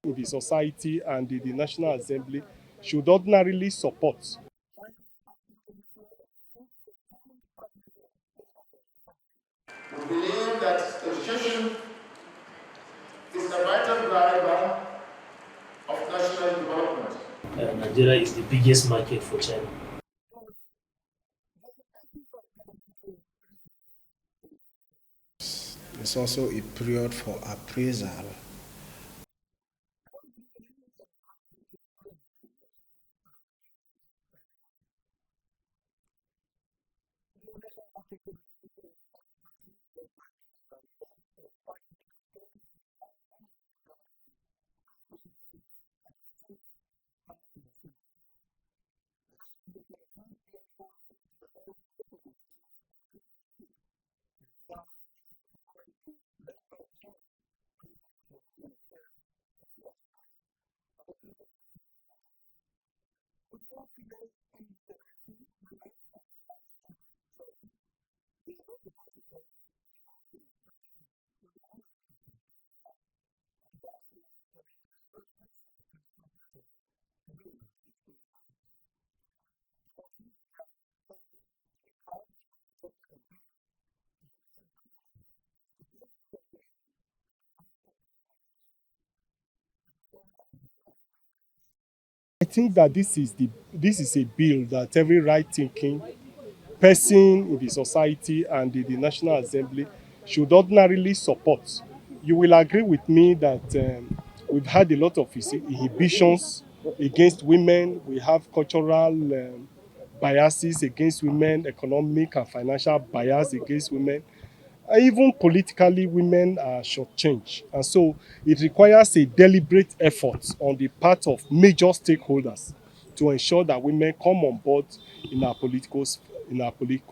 in the society and the National Assembly should ordinarily support. We believe that education is a vital driver of national development. Nigeria is the biggest market for China. It's also a period for appraisal. I think that this is a bill that every right-thinking person in the society and the National Assembly should ordinarily support. You will agree with me that we've had a lot of inhibitions against women. We have cultural biases against women, economic and financial bias against women. Even politically, women are shortchanged. And so it requires a deliberate effort on the part of major stakeholders to ensure that women come on board in our political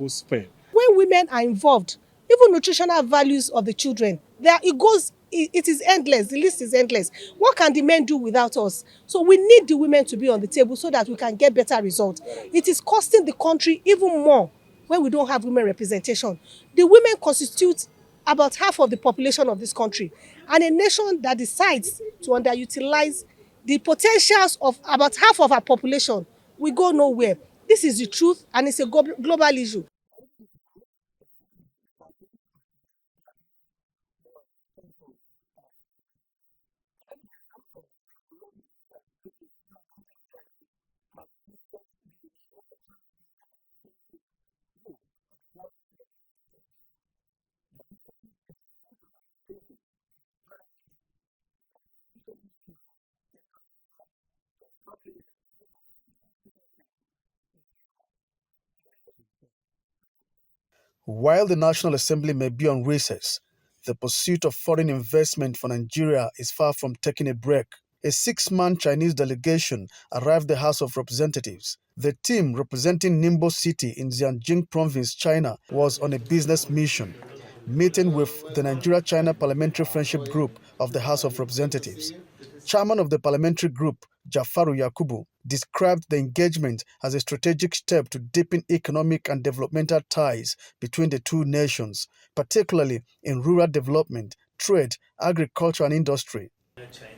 sphere. When women are involved, even nutritional values of the children, there it goes, it is endless. The list is endless. What can the men do without us? So we need the women to be on the table so that we can get better results. It is costing the country even more when we don't have women representation. The women constitute about half of the population of this country, and a nation that decides to underutilize the potentials of about half of our population will go nowhere. This is the truth, and it's a global issue. While the National Assembly may be on recess, the pursuit of foreign investment for Nigeria is far from taking a break. A six-man Chinese delegation arrived at the House of Representatives. The team representing Ningbo City in Jiangxing Province, China, was on a business mission, meeting with the Nigeria-China Parliamentary Friendship Group of the House of Representatives. Chairman of the parliamentary group, Jafaru Yakubu, described the engagement as a strategic step to deepen economic and developmental ties between the two nations, particularly in rural development, trade, agriculture, and industry.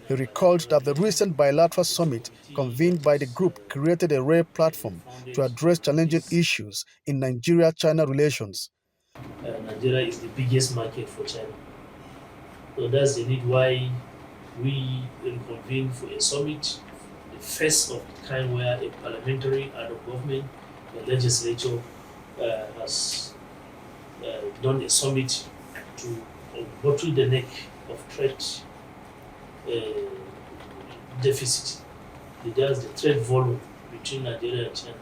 He recalled that the recent bilateral summit convened by the group created a rare platform to address challenging issues in Nigeria-China relations. Nigeria is the biggest market for China. So that's the need why we reconvene for a summit, the first of the kind where a parliamentary arm of government, the legislature, has done a summit to bottle the neck of trade uh, deficit. That's the trade volume between Nigeria and China.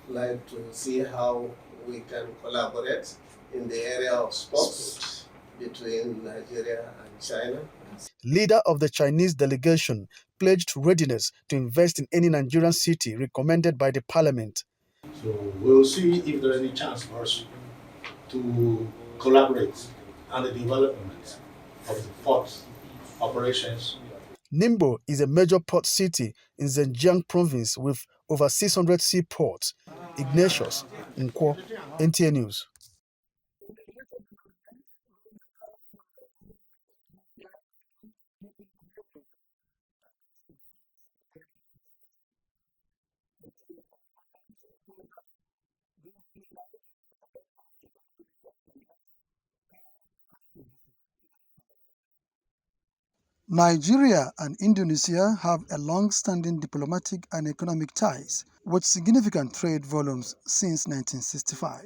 Like to see how we can collaborate in the area of sports between Nigeria and China. Leader of the Chinese delegation pledged readiness to invest in any Nigerian city recommended by the parliament. So we'll see if there's any chance for us to collaborate on the development of the port operations. Ningbo is a major port city in Zhejiang province with over 600 seaports. Ignatius Nkwo, NTA News. Nigeria and Indonesia have a long-standing diplomatic and economic ties with significant trade volumes since 1965.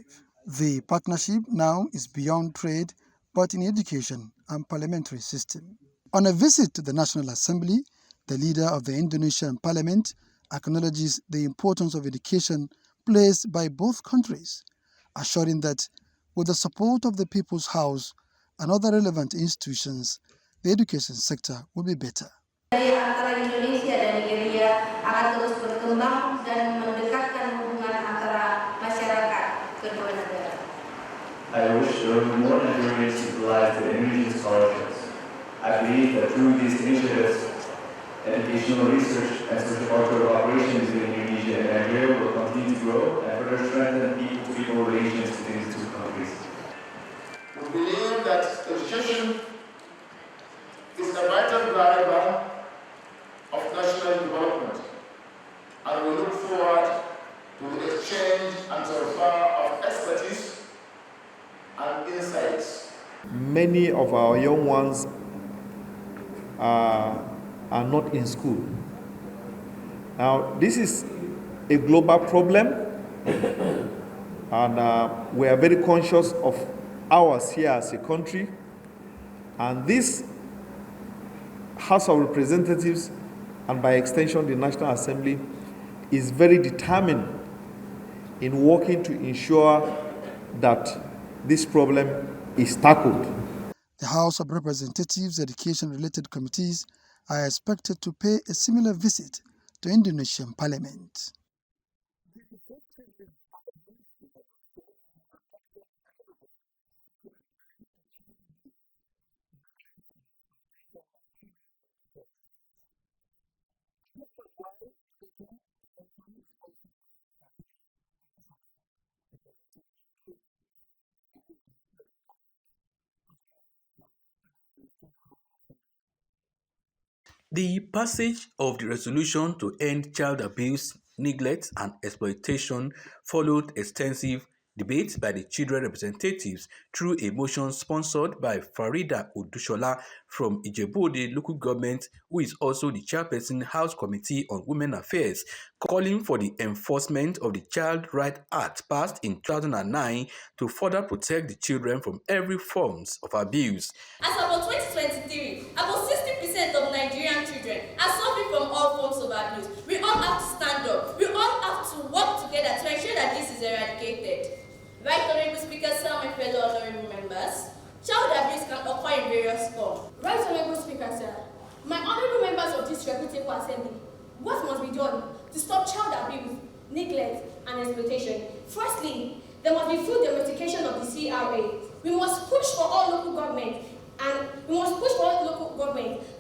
The partnership now is beyond trade, but in education and parliamentary system. On a visit to the National Assembly, the leader of the Indonesian parliament acknowledges the importance of education placed by both countries, assuring that with the support of the People's House and other relevant institutions, the education sector will be better. Antara Indonesia dan Nigeria akan terus berkembang dan mendekatkan hubungan antara masyarakat kedua negara. I wish there were more Nigerians to utilize the Indonesian scholarships. I believe that through these initiatives, educational research and social cultural operations in Indonesia and Nigeria will continue to grow and further strengthen people relations between these two countries. We believe that education is a vital driver of national development, and we look forward to the exchange and transfer of expertise and insights. Many of our young ones are not in school. Now, this is a global problem, and we are very conscious of ours here as a country, and this House of Representatives, and by extension the National Assembly, is very determined in working to ensure that this problem is tackled. The House of Representatives education-related committees are expected to pay a similar visit to Indonesian Parliament. The passage of the resolution to end child abuse, neglect, and exploitation followed extensive debates by the children representatives through a motion sponsored by Farida Odushola from Ijebu local government, who is also the chairperson House Committee on Women Affairs, calling for the enforcement of the Child Rights Act passed in 2009 to further protect the children from every forms of abuse. As of 2023, about 60% of Nigerian children are suffering from all forms of abuse. We all have to stand up. We all have to work together to ensure that this is eradicated. Right, Honorable Speaker, sir, my fellow honorable members, child abuse can occur in various forms. Right, Honorable Speaker, sir, my honorable members of this reputable assembly, what must be done to stop child abuse, neglect, and exploitation? Firstly, there must be full domestication of the CRA. We must push for all local government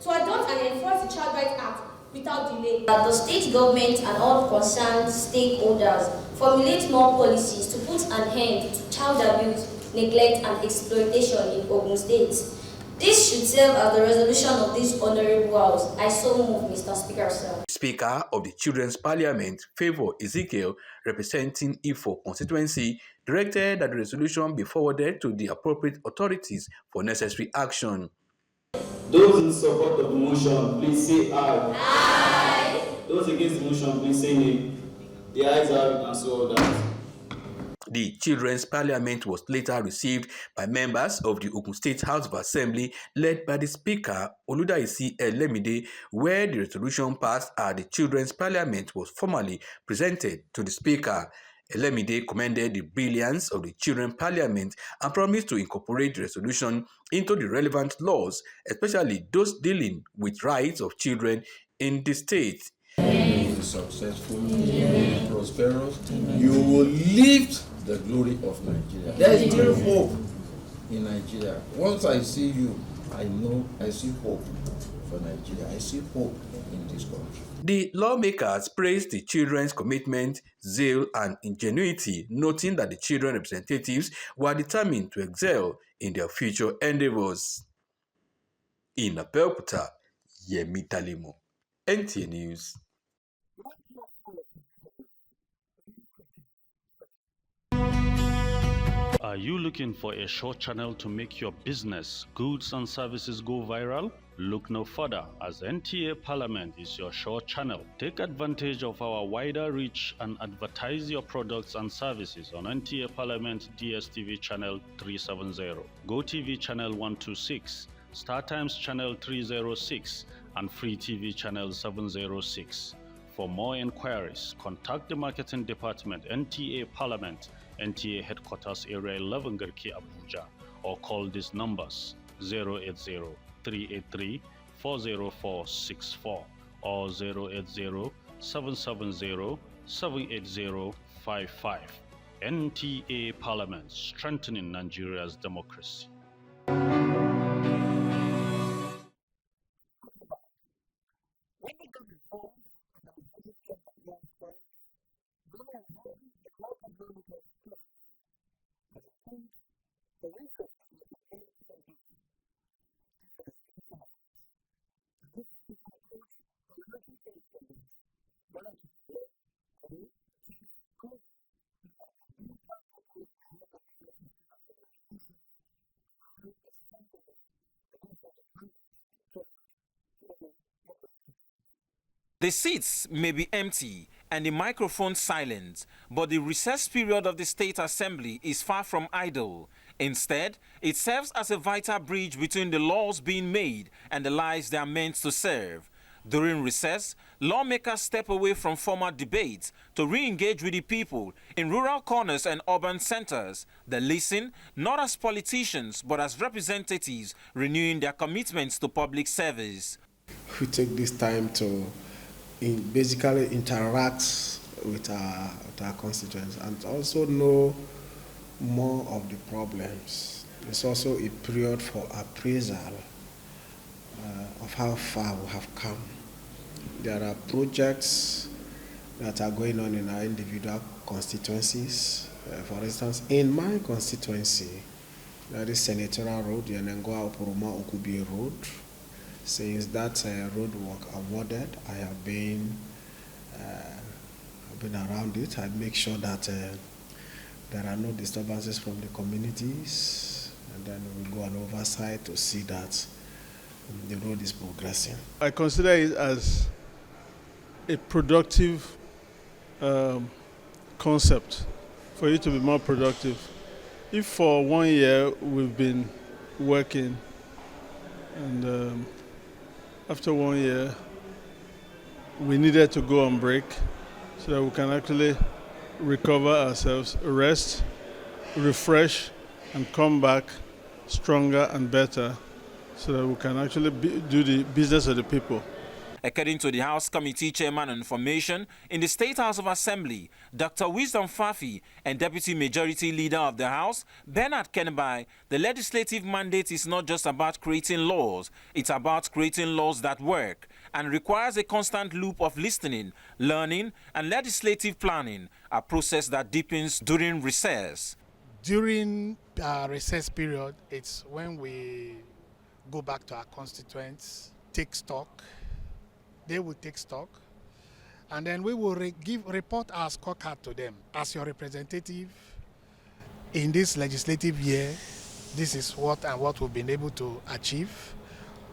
to adopt and enforce the Child Rights Act without delay. The state government and all concerned stakeholders formulate more policies to put an end to child abuse, neglect, and exploitation in Ogun State. This should serve as the resolution of this honorable house. I so move, Mr. Speaker, sir. Speaker of the Children's Parliament, Favour Ezekiel, representing Ifo constituency, directed that the resolution be forwarded to the appropriate authorities for necessary action. Those in support of the motion, please say aye. Aye. Those against the motion, please say nay. The ayes have it, and so ordered. The Children's Parliament was later received by members of the Ogun State House of Assembly led by the Speaker, Oludaisi Elemide, where the resolution passed at the Children's Parliament was formally presented to the Speaker. Elemide commended the brilliance of the Children's Parliament and promised to incorporate the resolution into the relevant laws, especially those dealing with rights of children in the state. Successful, prosperous, you will lift the glory of Nigeria. There is still hope in Nigeria. Once I see you, I know I see hope for Nigeria. I see hope in this country. The lawmakers praised the children's commitment, zeal, and ingenuity, noting that the children representatives were determined to excel in their future endeavors. In Abuja, Yemi Talimo, NTA News. Are you looking for a short channel to make your business, goods, and services go viral? Look no further, as NTA Parliament is your sure channel. Take advantage of our wider reach and advertise your products and services on NTA Parliament DSTV channel 370, GoTV channel 126, StarTimes channel 306, and Free TV channel 706. For more inquiries, contact the marketing department, NTA Parliament, NTA Headquarters Area 11 Garki Abuja, or call these numbers 080 383 40464 or 080 770 78055. NTA Parliament, strengthening Nigeria's democracy. The seats may be empty and the microphone silent, but the recess period of the State Assembly is far from idle. Instead, it serves as a vital bridge between the laws being made and the lives they are meant to serve. During recess, lawmakers step away from formal debates to re-engage with the people in rural corners and urban centers. They listen not as politicians but as representatives renewing their commitments to public service. We take this time to basically interact with our constituents and also know more of the problems. It's also a period for appraisal of how far we have come. There are projects that are going on in our individual constituencies. For instance, in my constituency, that is Senatorial Road, Yanengoa Oporoma Okubi Road. Since that road work awarded, I have been around it. I make sure that there are no disturbances from the communities, and then we go on oversight to see that the road is progressing. I consider it as a productive concept for you to be more productive. If for 1 year we've been working and after 1 year we needed to go on break so that we can actually recover ourselves, rest, refresh, and come back stronger and better so that we can actually do the business of the people. According to the House Committee Chairman on Information in the State House of Assembly, Dr. Wisdom Fafi, and Deputy Majority Leader of the House, Bernard Kenebai, the legislative mandate is not just about creating laws, it's about creating laws that work and requires a constant loop of listening, learning, and legislative planning, a process that deepens during recess. During recess period, it's when we go back to our constituents, take stock. They will take stock, and then we will report our scorecard to them. As your representative in this legislative year, this is what we've been able to achieve.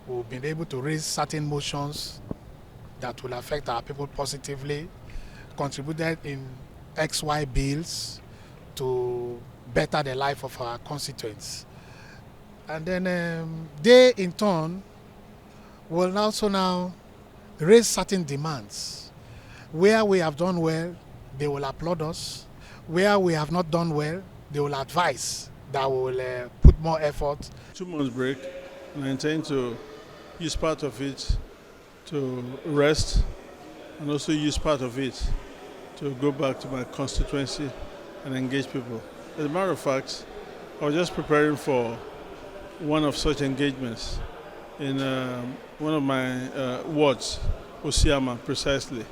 We've been able to raise certain motions that will affect our people positively, contributed in XY bills to better the life of our constituents. And then they, in turn, will also now raise certain demands. Where we have done well, they will applaud us. Where we have not done well, they will advise that we will put more effort. 2 months break, and I intend to use part of it to rest and also use part of it to go back to my constituency and engage people. As a matter of fact, I was just preparing for one of such engagements in one of my wards, Osiama precisely,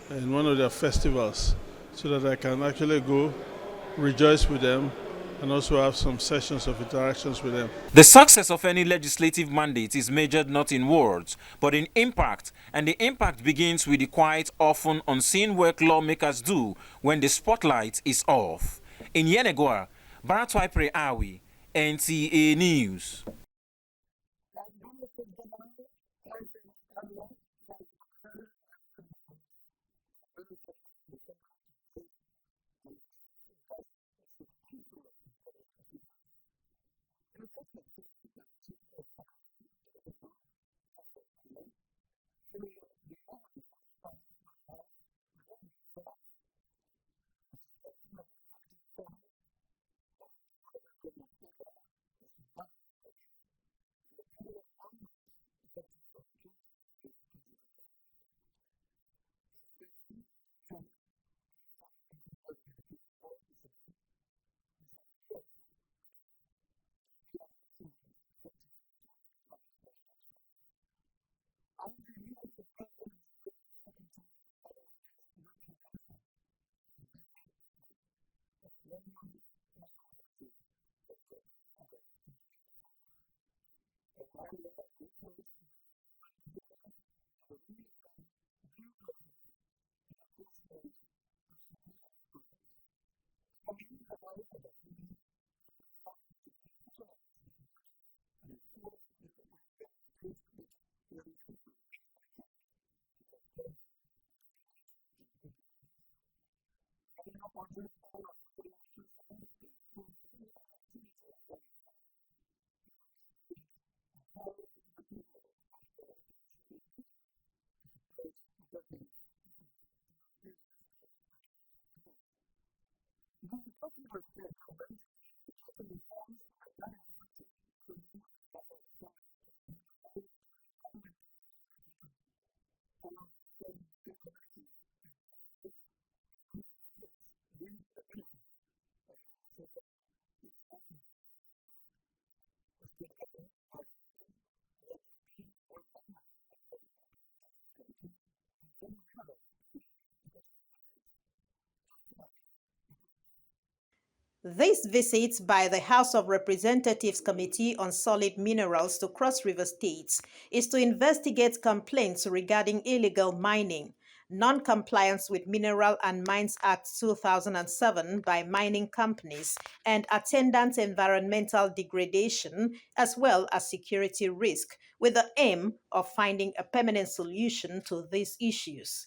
in one of their festivals, so that I can actually go rejoice with them and also have some sessions of interactions with them. The success of any legislative mandate is measured not in words, but in impact, and the impact begins with the quite often unseen work lawmakers do when the spotlight is off. In Yenegoa, Baratwai Pre Awi, NTA News. This visit by the House of Representatives Committee on Solid Minerals to Cross River States is to investigate complaints regarding illegal mining, non-compliance with Mineral and Mines Act 2007 by mining companies, and attendant environmental degradation, as well as security risk, with the aim of finding a permanent solution to these issues.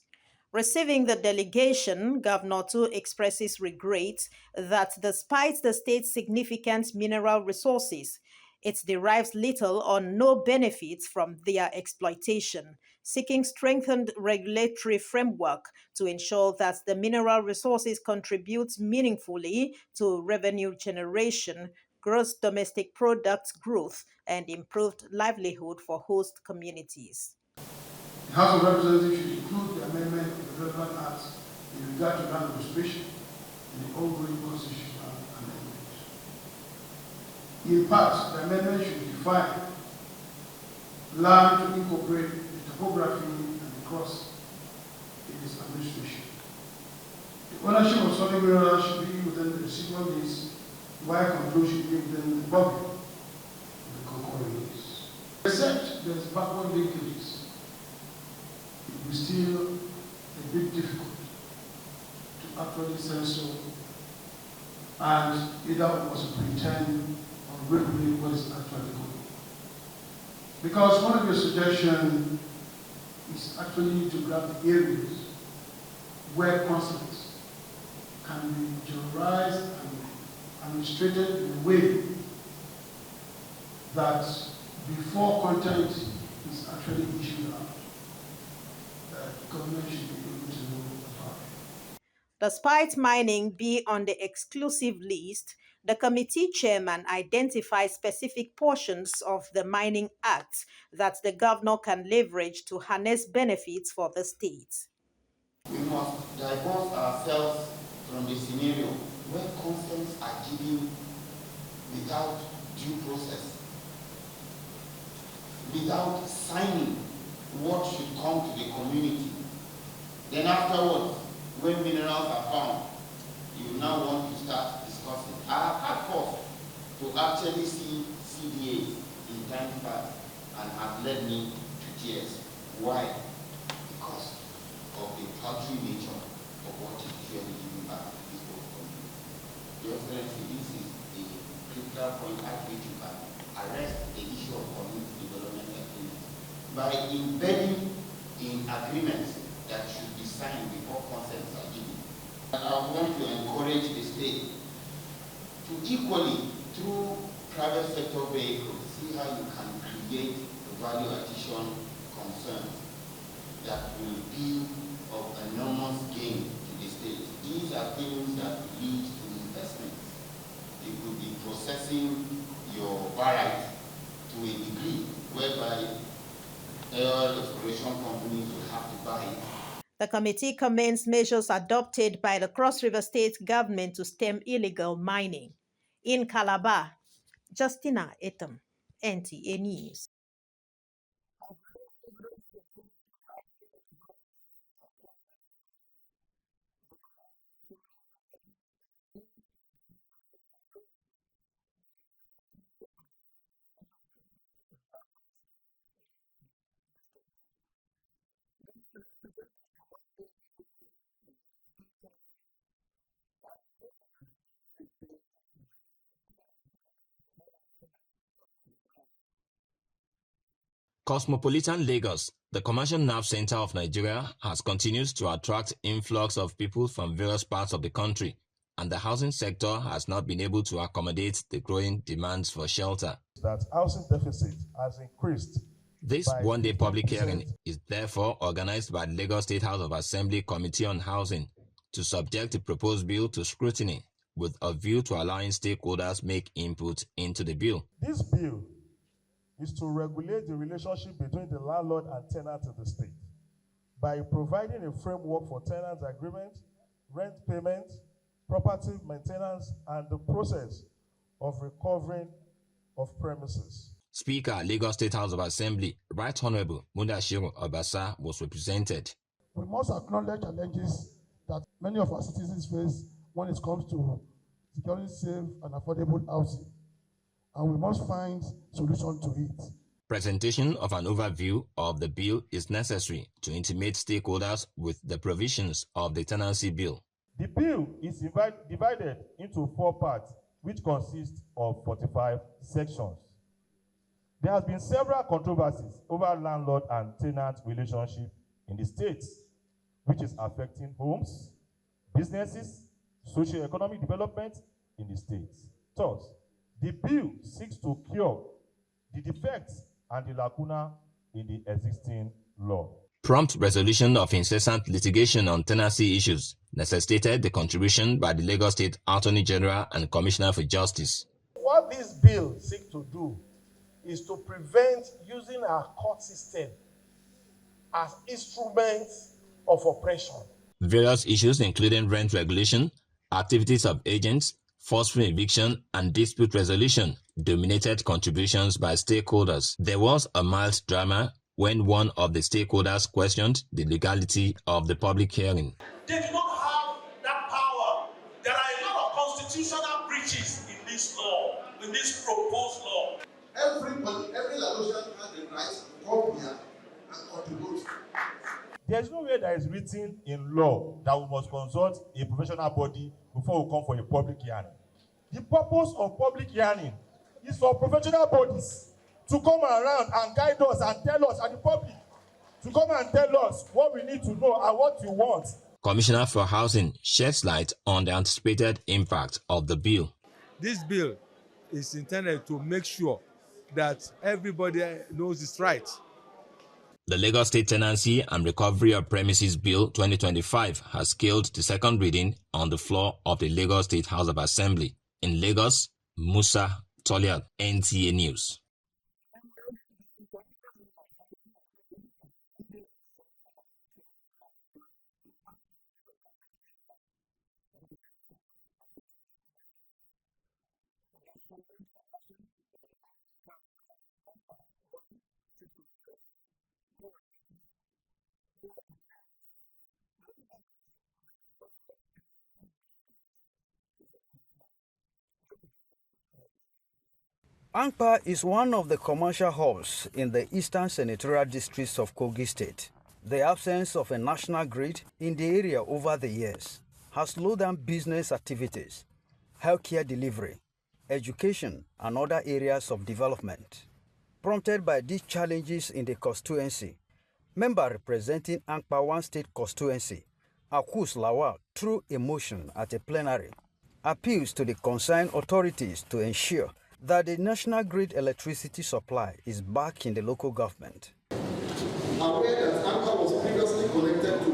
Receiving the delegation, Governor Tu expresses regret that despite the state's significant mineral resources, it derives little or no benefits from their exploitation, seeking strengthened regulatory framework to ensure that the mineral resources contribute meaningfully to revenue generation, gross domestic product growth, and improved livelihood for host communities. The House of Representatives should include the amendment of the relevant acts in regard to land administration in the ongoing constitutional amendment. In part, the amendment should define land to incorporate the topography and the cross in its administration. The ownership of solid minerals should be within the residual lease, while control should be within the public of the concurring lease. Except there is backward linkages, it is still a bit difficult to actually censor and either of us pretend or regulate what is actually going on. Because one of your suggestions is actually to grab the areas where conflicts can be generalized and administrated in a way that before content is actually issued out, government should be able to know about it. Despite mining being on the exclusive list, the committee chairman identified specific portions of the Mining Act that the governor can leverage to harness benefits for the state. We must divorce ourselves from the scenario where consents are given without due process, without signing what should come to the community. Then afterwards, when minerals are found, you now want to start discussing. I have had forced to actually see CDAs in time past and have led me to tears. Why? Because of the paltry nature of what is usually given back to this whole community. Your Excellency, this is a critical point at which you can arrest the issue of community development activities by embedding in agreements that should be signed before consents are given. And I want to encourage the state to equally, through private sector vehicles, see how you can create the value addition concerns that will be of enormous gain to the state. These are things that lead to investments. It could be processing your barite to a degree whereby oil exploration companies will have to buy it. The committee commends measures adopted by the Cross River State government to stem illegal mining. In Calabar, Justina Etam, NTA News. Cosmopolitan Lagos, the commercial nerve center of Nigeria, has continued to attract influx of people from various parts of the country, and the housing sector has not been able to accommodate the growing demands for shelter. That housing deficit has increased. This one-day public hearing is therefore organized by the Lagos State House of Assembly Committee on Housing to subject the proposed bill to scrutiny with a view to allowing stakeholders make input into the bill. This bill is to regulate the relationship between the landlord and tenant in the state by providing a framework for tenant agreement, rent payment, property maintenance, and the process of recovering of premises. Speaker, Lagos State House of Assembly, Right Honorable Mudashiru Obasa, was represented. We must acknowledge challenges that many of our citizens face when it comes to securing safe and affordable housing, and we must find solutions to it. Presentation of an overview of the bill is necessary to intimate stakeholders with the provisions of the tenancy bill. The bill is divided into 4 parts, which consist of 45 sections. There has been several controversies over landlord and tenant relationship in the states, which is affecting homes, businesses, socio-economic development in the states. Thus, the bill seeks to cure the defects and the lacuna in the existing law. Prompt resolution of incessant litigation on tenancy issues necessitated the contribution by the Lagos State Attorney General and Commissioner for Justice. What this bill seeks to do is to prevent using our court system as instruments of oppression. Various issues including rent regulation, activities of agents, forceful eviction, and dispute resolution dominated contributions by stakeholders. There was a mild drama when one of the stakeholders questioned the legality of the public hearing. They do not have that power. There are a lot of constitutional breaches in this law, in this proposed law. Every Lagosian has the right to come here and contribute. There is no way that is written in law that we must consult a professional body before we come for a public hearing. The purpose of public hearing is for professional bodies to come around and guide us and tell us, and the public to come and tell us what we need to know and what we want. Commissioner for Housing sheds light on the anticipated impact of the bill. This bill is intended to make sure that everybody knows its rights. The Lagos State Tenancy and Recovery of Premises Bill 2025 has scaled the second reading on the floor of the Lagos State House of Assembly. In Lagos, Musa Toliat, NTA News. Ankpa is one of the commercial hubs in the eastern senatorial districts of Kogi State. The absence of a national grid in the area over the years has slowed down business activities, healthcare delivery, education, and other areas of development. Prompted by these challenges in the constituency, member representing Ankpa 1 State constituency, Akus Lawal, through a motion at a plenary, appeals to the concerned authorities to ensure that the national grid electricity supply is back in the local government. Aware that Ankpa was previously connected to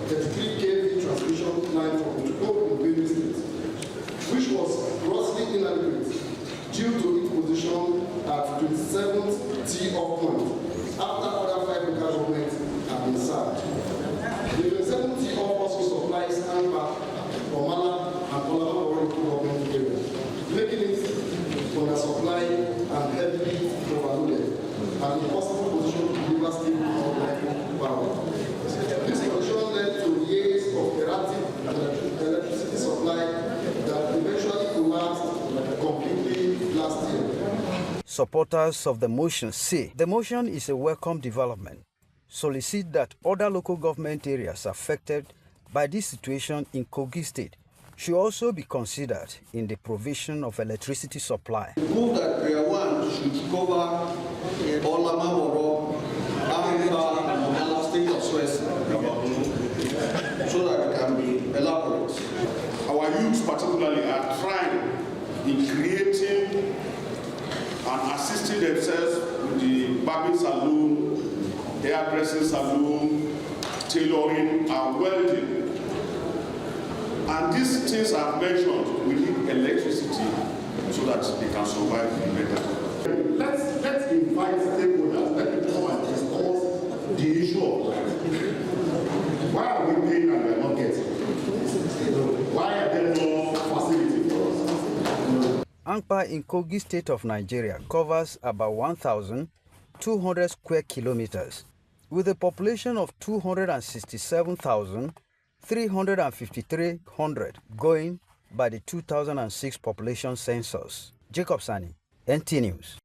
33 kV transmission line from Utuko in Benue State, which was grossly inadequate due to its position at 27th T-off point after other 5 local governments have been served. The 27th T-off also supplies Ankpa, Omala, and Kolaba local government area, making it under supply and heavily overloaded, and in possible position to deliver stable electric power. This condition led to years of erratic electricity supply that eventually collapsed completely last year. Supporters of the motion say the motion is a welcome development, solicit that other local government areas affected by this situation in Kogi State should also be considered in the provision of electricity supply. Move that Area 1 should cover Olamamoro in creating and assisting themselves with the barbing salon, hairdressing salon, tailoring, and welding. And these things I've mentioned, we need electricity so that they can survive better. Let's invite stakeholders, let them come and discuss the issue of life. Why are we paying and we are not getting? Why are there no facilities for us? Ankpa in Kogi State of Nigeria covers about 1,200 square kilometers with a population of 267,353 going by the 2006 population census. Jacob Sani, NT News.